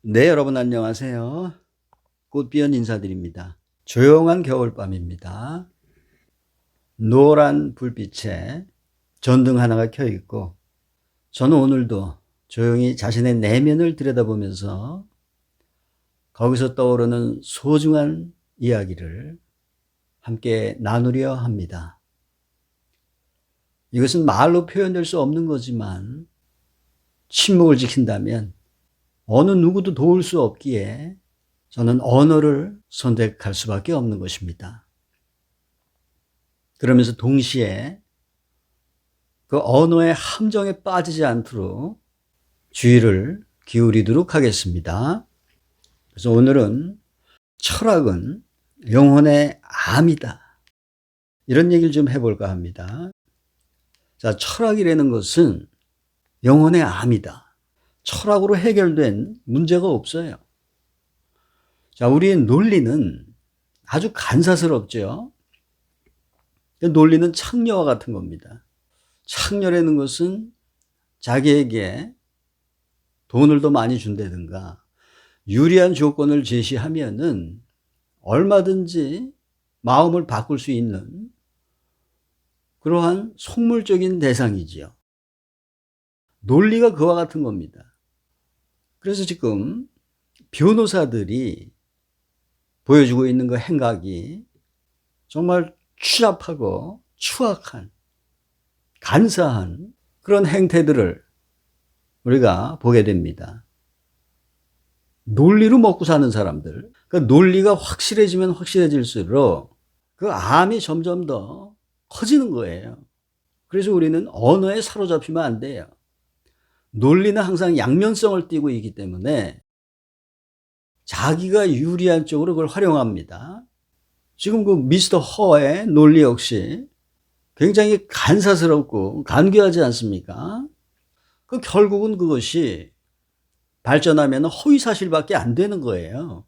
네, 여러분 안녕하세요. 꽃비연 인사드립니다. 조용한 겨울밤입니다. 노란 불빛에 전등 하나가 켜 있고, 저는 오늘도 조용히 자신의 내면을 들여다보면서 거기서 떠오르는 소중한 이야기를 함께 나누려 합니다. 이것은 말로 표현될 수 없는 거지만 침묵을 지킨다면 어느 누구도 도울 수 없기에 저는 언어를 선택할 수밖에 없는 것입니다. 그러면서 동시에 그 언어의 함정에 빠지지 않도록 주의를 기울이도록 하겠습니다. 그래서 오늘은 철학은 영혼의 암이다, 이런 얘기를 좀 해볼까 합니다. 자, 철학이라는 것은 영혼의 암이다. 철학으로 해결된 문제가 없어요. 자, 우리의 논리는 아주 간사스럽죠. 논리는 창녀와 같은 겁니다. 창녀라는 것은 자기에게 돈을 더 많이 준다든가 유리한 조건을 제시하면은 얼마든지 마음을 바꿀 수 있는 그러한 속물적인 대상이지요. 논리가 그와 같은 겁니다. 그래서 지금 변호사들이 보여주고 있는 그 행각이 정말 추잡하고 추악한, 간사한 그런 행태들을 우리가 보게 됩니다. 논리로 먹고 사는 사람들, 그 논리가 확실해지면 확실해질수록 그 암이 점점 더 커지는 거예요. 그래서 우리는 언어에 사로잡히면 안 돼요. 논리는 항상 양면성을 띠고 있기 때문에 자기가 유리한 쪽으로 그걸 활용합니다. 지금 그 미스터 허의 논리 역시 굉장히 간사스럽고 간교하지 않습니까? 그 결국은 그것이 발전하면 허위사실밖에 안 되는 거예요.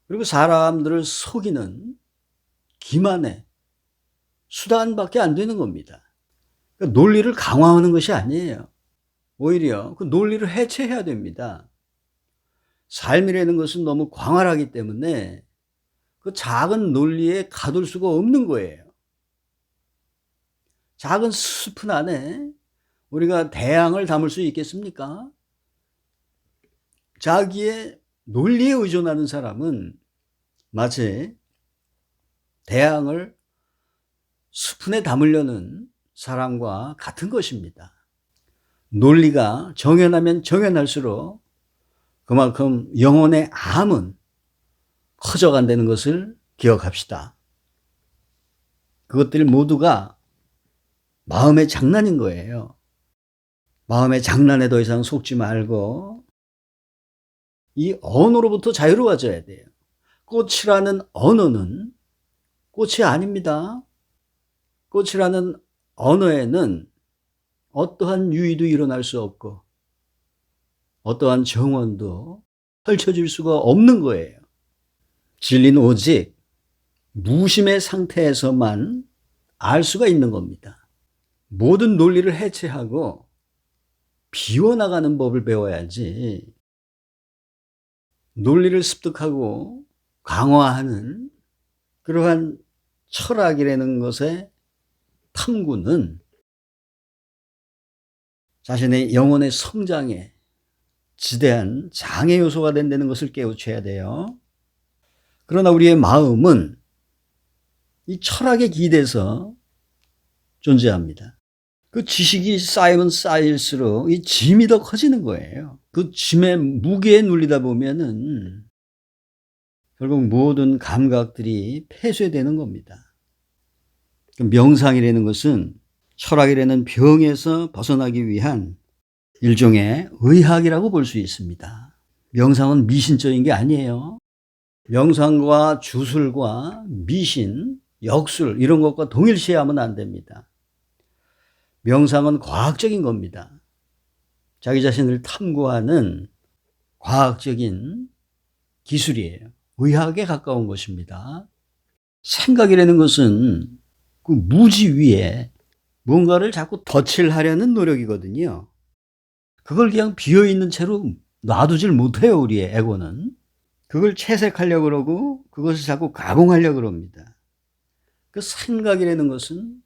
그리고 사람들을 속이는 기만의 수단밖에 안 되는 겁니다. 그러니까 논리를 강화하는 것이 아니에요. 오히려 그 논리를 해체해야 됩니다. 삶이라는 것은 너무 광활하기 때문에 그 작은 논리에 가둘 수가 없는 거예요. 작은 스푼 안에 우리가 대양을 담을 수 있겠습니까? 자기의 논리에 의존하는 사람은 마치 대양을 스푼에 담으려는 사람과 같은 것입니다. 논리가 정연하면 정연할수록 그만큼 영혼의 암은 커져간다는 것을 기억합시다. 그것들 모두가 마음의 장난인 거예요. 마음의 장난에 더 이상 속지 말고 이 언어로부터 자유로워져야 돼요. 꽃이라는 언어는 꽃이 아닙니다. 꽃이라는 언어에는 어떠한 유의도 일어날 수 없고 어떠한 정원도 펼쳐질 수가 없는 거예요. 진리는 오직 무심의 상태에서만 알 수가 있는 겁니다. 모든 논리를 해체하고 비워나가는 법을 배워야지 논리를 습득하고 강화하는 그러한 철학이라는 것의 탐구는 자신의 영혼의 성장에 지대한 장애 요소가 된다는 것을 깨우쳐야 돼요. 그러나 우리의 마음은 이 철학에 기대서 존재합니다. 그 지식이 쌓이면 쌓일수록 이 짐이 더 커지는 거예요. 그 짐의 무게에 눌리다 보면은 결국 모든 감각들이 폐쇄되는 겁니다. 명상이라는 것은 철학이라는 병에서 벗어나기 위한 일종의 의학이라고 볼 수 있습니다. 명상은 미신적인 게 아니에요. 명상과 주술과 미신, 역술 이런 것과 동일시하면 안 됩니다. 명상은 과학적인 겁니다. 자기 자신을 탐구하는 과학적인 기술이에요. 의학에 가까운 것입니다. 생각이라는 것은 그 무지 위에 뭔가를 자꾸 덧칠하려는 노력이거든요. 그걸 그냥 비어있는 채로 놔두질 못해요, 우리의 에고는. 그걸 채색하려고 그러고 그것을 자꾸 가공하려고 그럽니다. 그 생각이라는 것은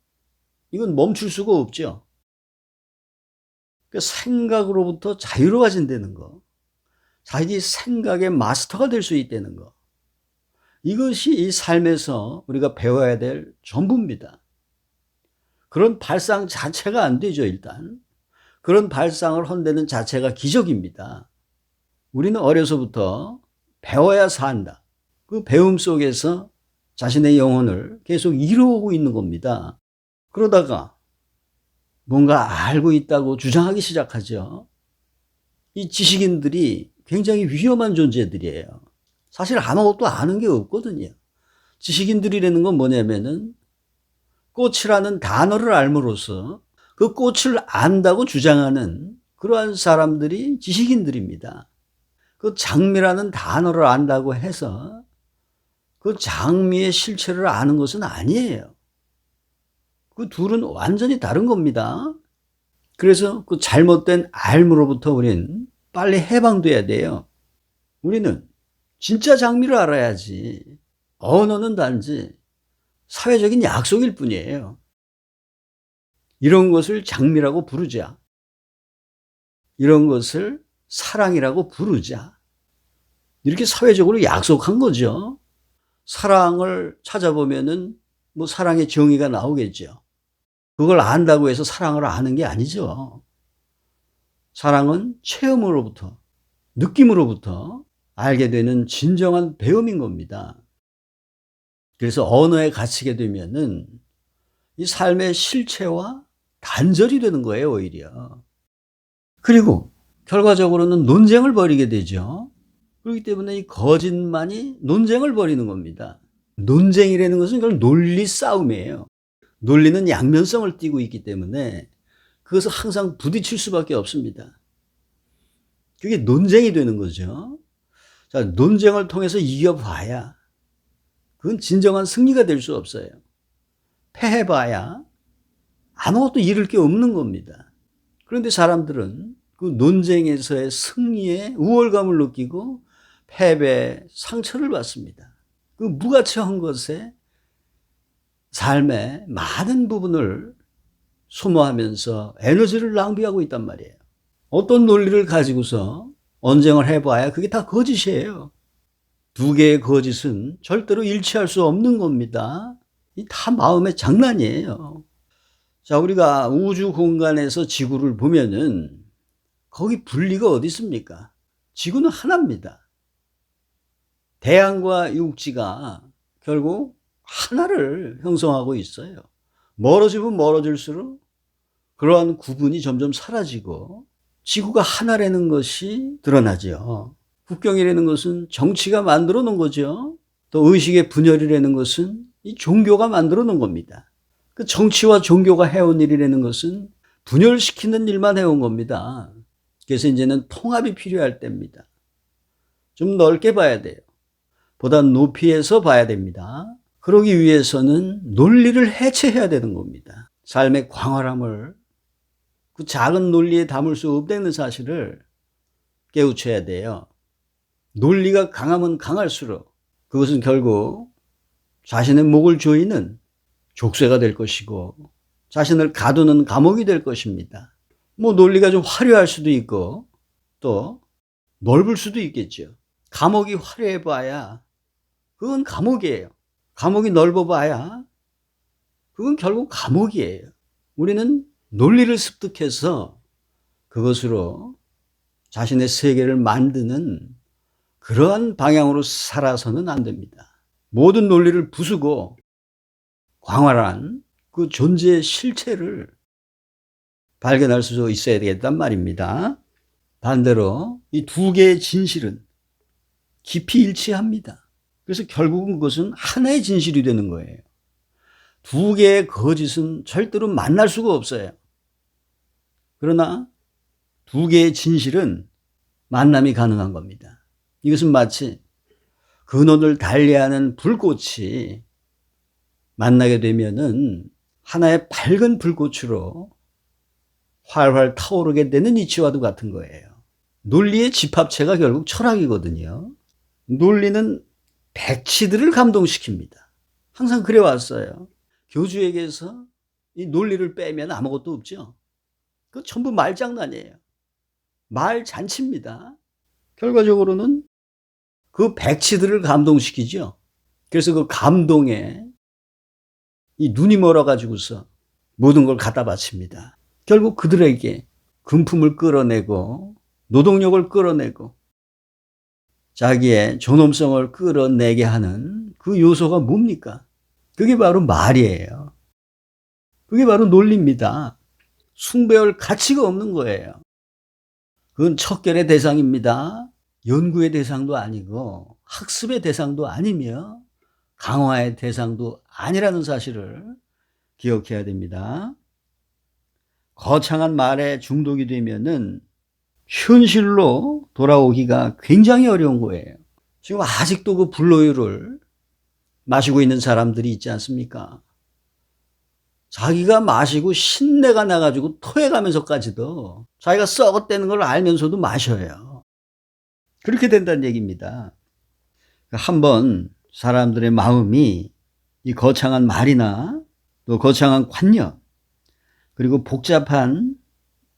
이건 멈출 수가 없죠. 그 생각으로부터 자유로워진다는 거, 자기 생각의 마스터가 될 수 있다는 거, 이것이 이 삶에서 우리가 배워야 될 전부입니다. 그런 발상 자체가 안 되죠, 일단. 그런 발상을 헌대는 자체가 기적입니다. 우리는 어려서부터 배워야 산다. 그 배움 속에서 자신의 영혼을 계속 이루어오고 있는 겁니다. 그러다가 뭔가 알고 있다고 주장하기 시작하죠. 이 지식인들이 굉장히 위험한 존재들이에요. 사실 아무것도 아는 게 없거든요. 지식인들이라는 건 뭐냐면은 꽃이라는 단어를 알므로써 그 꽃을 안다고 주장하는 그러한 사람들이 지식인들입니다. 그 장미라는 단어를 안다고 해서 그 장미의 실체를 아는 것은 아니에요. 그 둘은 완전히 다른 겁니다. 그래서 그 잘못된 알므로부터 우리는 빨리 해방돼야 돼요. 우리는 진짜 장미를 알아야지. 언어는 단지 사회적인 약속일 뿐이에요. 이런 것을 장미라고 부르자. 이런 것을 사랑이라고 부르자. 이렇게 사회적으로 약속한 거죠. 사랑을 찾아보면은 뭐 사랑의 정의가 나오겠죠. 그걸 안다고 해서 사랑을 아는 게 아니죠. 사랑은 체험으로부터, 느낌으로부터 알게 되는 진정한 배움인 겁니다. 그래서 언어에 갇히게 되면은 이 삶의 실체와 단절이 되는 거예요, 오히려. 그리고 결과적으로는 논쟁을 벌이게 되죠. 그렇기 때문에 이 거짓만이 논쟁을 벌이는 겁니다. 논쟁이라는 것은 이걸 논리 싸움이에요. 논리는 양면성을 띠고 있기 때문에 그것은 항상 부딪힐 수밖에 없습니다. 그게 논쟁이 되는 거죠. 자, 논쟁을 통해서 이겨봐야 그건 진정한 승리가 될 수 없어요. 패해봐야 아무것도 잃을 게 없는 겁니다. 그런데 사람들은 그 논쟁에서의 승리에 우월감을 느끼고 패배에 상처를 받습니다. 그 무가치한 것에 삶의 많은 부분을 소모하면서 에너지를 낭비하고 있단 말이에요. 어떤 논리를 가지고서 언쟁을 해봐야 그게 다 거짓이에요. 두 개의 거짓은 절대로 일치할 수 없는 겁니다. 이 다 마음의 장난이에요. 자, 우리가 우주 공간에서 지구를 보면은 거기 분리가 어디 있습니까? 지구는 하나입니다. 태양과 육지가 결국 하나를 형성하고 있어요. 멀어지면 멀어질수록 그러한 구분이 점점 사라지고 지구가 하나라는 것이 드러나죠. 국경이라는 것은 정치가 만들어 놓은 거죠. 또 의식의 분열이라는 것은 이 종교가 만들어 놓은 겁니다. 그 정치와 종교가 해온 일이라는 것은 분열시키는 일만 해온 겁니다. 그래서 이제는 통합이 필요할 때입니다. 좀 넓게 봐야 돼요. 보다 높이에서 봐야 됩니다. 그러기 위해서는 논리를 해체해야 되는 겁니다. 삶의 광활함을 그 작은 논리에 담을 수 없다는 사실을 깨우쳐야 돼요. 논리가 강하면 강할수록 그것은 결국 자신의 목을 조이는 족쇄가 될 것이고 자신을 가두는 감옥이 될 것입니다. 뭐 논리가 좀 화려할 수도 있고 또 넓을 수도 있겠죠. 감옥이 화려해 봐야 그건 감옥이에요. 감옥이 넓어 봐야 그건 결국 감옥이에요. 우리는 논리를 습득해서 그것으로 자신의 세계를 만드는 그러한 방향으로 살아서는 안 됩니다. 모든 논리를 부수고 광활한 그 존재의 실체를 발견할 수 있어야 되겠단 말입니다. 반대로 이 두 개의 진실은 깊이 일치합니다. 그래서 결국은 그것은 하나의 진실이 되는 거예요. 두 개의 거짓은 절대로 만날 수가 없어요. 그러나 두 개의 진실은 만남이 가능한 겁니다. 이것은 마치 근원을 달리하는 불꽃이 만나게 되면은 하나의 밝은 불꽃으로 활활 타오르게 되는 이치와도 같은 거예요. 논리의 집합체가 결국 철학이거든요. 논리는 백치들을 감동시킵니다. 항상 그래 왔어요. 교주에게서 이 논리를 빼면 아무것도 없죠. 그 전부 말장난이에요. 말잔치입니다. 결과적으로는 그 백치들을 감동시키죠. 그래서 그 감동에 이 눈이 멀어가지고서 모든 걸 갖다 바칩니다. 결국 그들에게 금품을 끌어내고 노동력을 끌어내고 자기의 존엄성을 끌어내게 하는 그 요소가 뭡니까? 그게 바로 말이에요. 그게 바로 논리입니다. 숭배할 가치가 없는 거예요. 그건 척결의 대상입니다. 연구의 대상도 아니고 학습의 대상도 아니며 강화의 대상도 아니라는 사실을 기억해야 됩니다. 거창한 말에 중독이 되면은 현실로 돌아오기가 굉장히 어려운 거예요. 지금 아직도 그 불로유를 마시고 있는 사람들이 있지 않습니까? 자기가 마시고 신내가 나가지고 토해가면서까지도 자기가 썩었다는 걸 알면서도 마셔요. 그렇게 된다는 얘기입니다. 한번 사람들의 마음이 이 거창한 말이나 또 거창한 관념 그리고 복잡한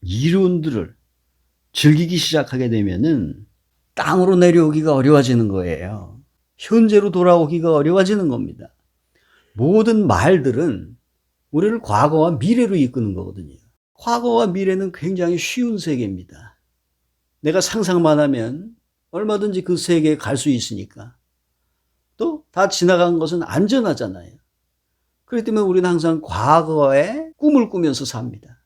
이론들을 즐기기 시작하게 되면은 땅으로 내려오기가 어려워지는 거예요. 현재로 돌아오기가 어려워지는 겁니다. 모든 말들은 우리를 과거와 미래로 이끄는 거거든요. 과거와 미래는 굉장히 쉬운 세계입니다. 내가 상상만 하면 얼마든지 그 세계에 갈 수 있으니까. 또 다 지나간 것은 안전하잖아요. 그렇기 때문에 우리는 항상 과거에 꿈을 꾸면서 삽니다.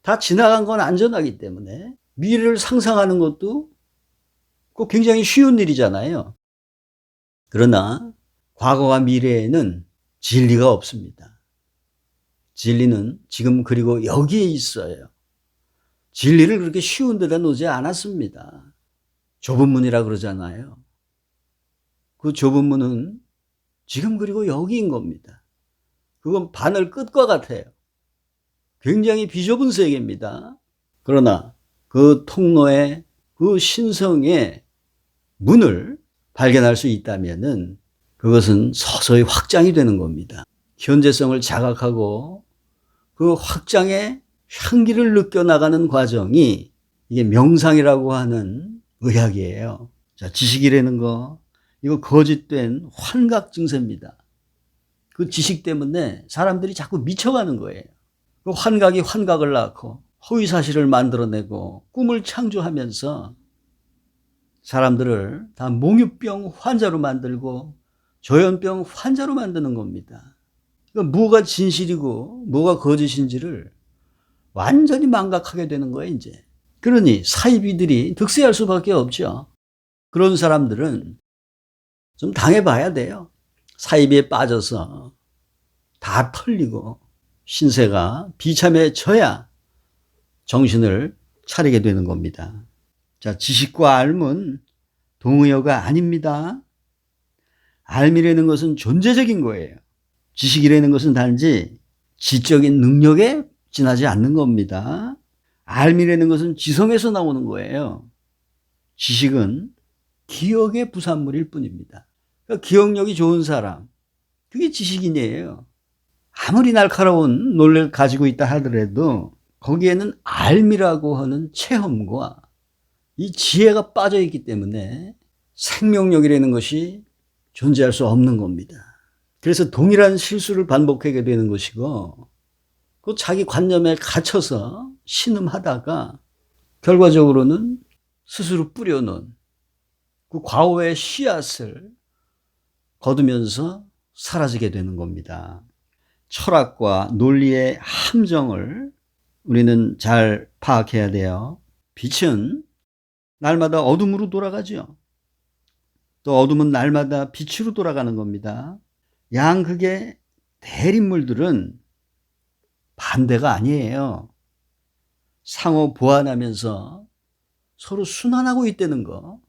다 지나간 건 안전하기 때문에 미래를 상상하는 것도 꼭 굉장히 쉬운 일이잖아요. 그러나 과거와 미래에는 진리가 없습니다. 진리는 지금 그리고 여기에 있어요. 진리를 그렇게 쉬운 데다 놓지 않았습니다. 좁은 문이라 그러잖아요. 그 좁은 문은 지금 그리고 여기인 겁니다. 그건 바늘 끝과 같아요. 굉장히 비좁은 세계입니다. 그러나 그 통로의 그 신성의 문을 발견할 수 있다면은 그것은 서서히 확장이 되는 겁니다. 현재성을 자각하고 그 확장의 향기를 느껴나가는 과정이 이게 명상이라고 하는 의학이에요. 자, 지식이라는 거, 이거 거짓된 환각 증세입니다. 그 지식 때문에 사람들이 자꾸 미쳐가는 거예요. 그 환각이 환각을 낳고 허위사실을 만들어내고 꿈을 창조하면서 사람들을 다 몽유병 환자로 만들고 조현병 환자로 만드는 겁니다. 그러니까 뭐가 진실이고 뭐가 거짓인지를 완전히 망각하게 되는 거예요, 이제. 그러니 사이비들이 득세할 수밖에 없죠. 그런 사람들은 좀 당해봐야 돼요. 사이비에 빠져서 다 털리고 신세가 비참해져야 정신을 차리게 되는 겁니다. 자, 지식과 알은 동의어가 아닙니다. 알미라는 것은 존재적인 거예요. 지식이라는 것은 단지 지적인 능력에 지나지 않는 겁니다. 알미라는 것은 지성에서 나오는 거예요. 지식은 기억의 부산물일 뿐입니다. 그러니까 기억력이 좋은 사람, 그게 지식인이에요. 아무리 날카로운 논리를 가지고 있다 하더라도 거기에는 알미라고 하는 체험과 이 지혜가 빠져 있기 때문에 생명력이라는 것이 존재할 수 없는 겁니다. 그래서 동일한 실수를 반복하게 되는 것이고 그 자기 관념에 갇혀서 신음하다가 결과적으로는 스스로 뿌려놓은 그 과오의 씨앗을 거두면서 사라지게 되는 겁니다. 철학과 논리의 함정을 우리는 잘 파악해야 돼요. 빛은 날마다 어둠으로 돌아가죠. 또 어둠은 날마다 빛으로 돌아가는 겁니다. 양극의 대립물들은 반대가 아니에요. 상호 보완하면서 서로 순환하고 있다는 거,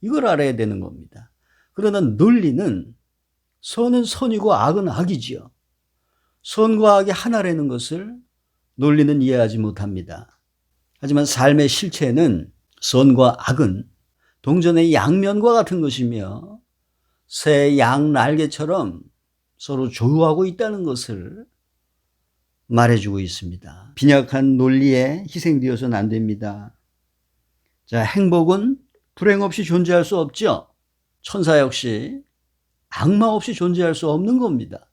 이걸 알아야 되는 겁니다. 그러나 논리는 선은 선이고 악은 악이지요. 선과 악이 하나라는 것을 논리는 이해하지 못합니다. 하지만 삶의 실체는 선과 악은 동전의 양면과 같은 것이며 새 양 날개처럼 서로 조우하고 있다는 것을 말해주고 있습니다. 빈약한 논리에 희생되어서는 안 됩니다. 자, 행복은 불행 없이 존재할 수 없죠. 천사 역시 악마 없이 존재할 수 없는 겁니다.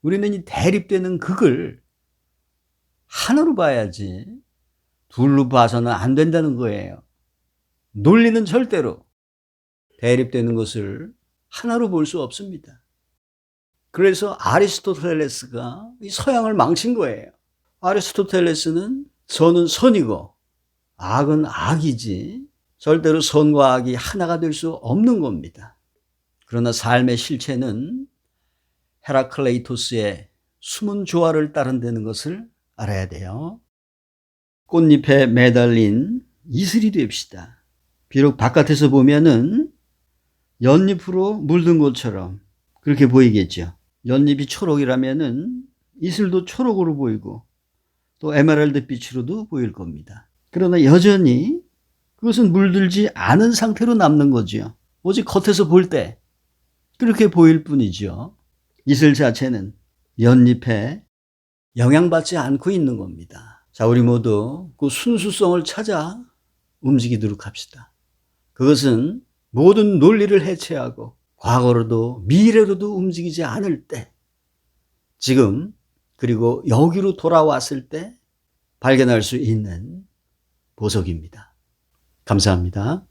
우리는 이 대립되는 극을 하나로 봐야지 둘로 봐서는 안 된다는 거예요. 논리는 절대로 대립되는 것을 하나로 볼 수 없습니다. 그래서 아리스토텔레스가 이 서양을 망친 거예요. 아리스토텔레스는 선은 선이고 악은 악이지 절대로 선과 악이 하나가 될 수 없는 겁니다. 그러나 삶의 실체는 헤라클레이토스의 숨은 조화를 따른다는 것을 알아야 돼요. 꽃잎에 매달린 이슬이 됩시다. 비록 바깥에서 보면은 연잎으로 물든 것처럼 그렇게 보이겠죠. 연잎이 초록이라면은 이슬도 초록으로 보이고 또 에메랄드 빛으로도 보일 겁니다. 그러나 여전히 그것은 물들지 않은 상태로 남는 거죠. 오직 겉에서 볼 때 그렇게 보일 뿐이죠. 이슬 자체는 연잎에 영향받지 않고 있는 겁니다. 자, 우리 모두 그 순수성을 찾아 움직이도록 합시다. 그것은 모든 논리를 해체하고 과거로도 미래로도 움직이지 않을 때, 지금 그리고 여기로 돌아왔을 때 발견할 수 있는 보석입니다. 감사합니다.